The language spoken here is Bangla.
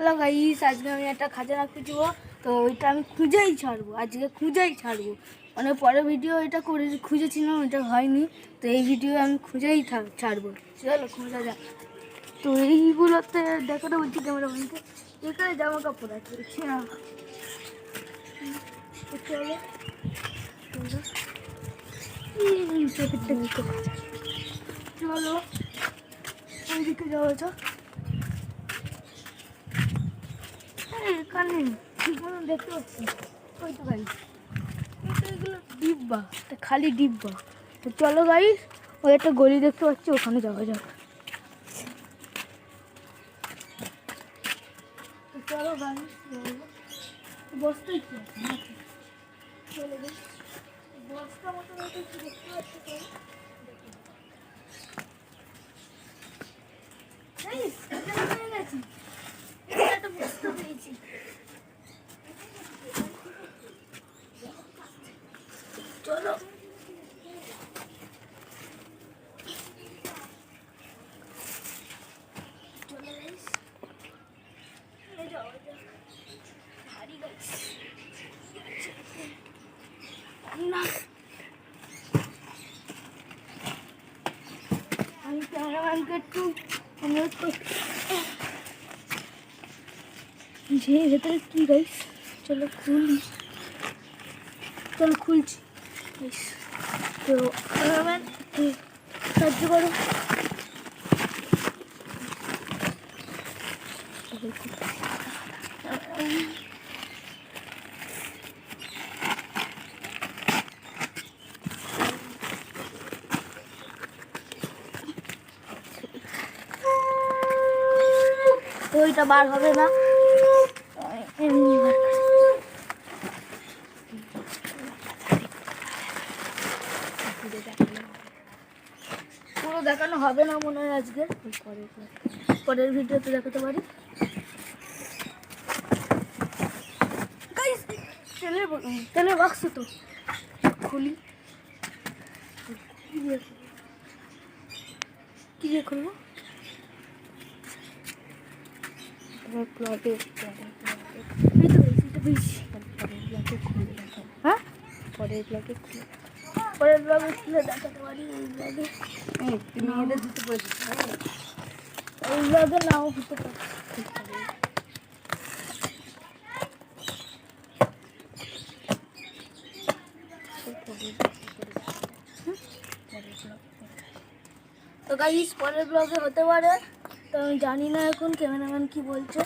হ্যালো গাইস, আজকে আমি একটা খাজানা খুঁজবো, তো ওইটা আমি খুঁজেই ছাড়বো, আজকে খুঁজেই ছাড়বো। মানে পরের ভিডিও এটা করে খুঁজেছিলাম, ওইটা হয়নি, তো এই ভিডিও আমি খুঁজেই ছাড়বো। চলো খোঁজা যাক। তো এইগুলোতে দেখাটা বলছি ক্যামেরা বলতে, এখানে জামা কাপড় আছে, চলো চলো ওইদিকে যাওয়া যাক। এখানে দেখতে পাচ্ছি ওই তো গাড়ি, এগুলো ডিব্বা, খালি ডিব্বা। তো চলো গাড়ি, ওই একটা গলি দেখতে পাচ্ছি, ওখানে যাওয়া যাক। তো চলো গাড়ি, বসতেই চলে যাই। বস্তা মতো দেখতে পাচ্ছি, একটা বস্তা পেয়েছি। চলো আমি ক্যামেরাম্যানকে একটু অনুরোধ করছি যে ভেতরে কি গাইস, চলো খুলি, চলো খুলছি। তো ক্যামেরাম্যান সাহায্য করো। তো ওইটা বার হবে না, এমনি বার পুরো দেখানো হবে না মনে হয় আজকে, পরের ভিডিওতে দেখাতে পারি। তেলের বাক্স তো খুলি, কি দিয়ে খুলবো? হ্যাঁ, পরের ব্লগে খুলে দেখাতে পারি। এই ব্লগে মেয়েদের দিতে পারছি, এই ব্লগে নাও হতে পারে। তো গাইস পরের ব্লগে হতে পারে, তো আমি জানি না এখন ক্যামেরাম্যান কি বলছে।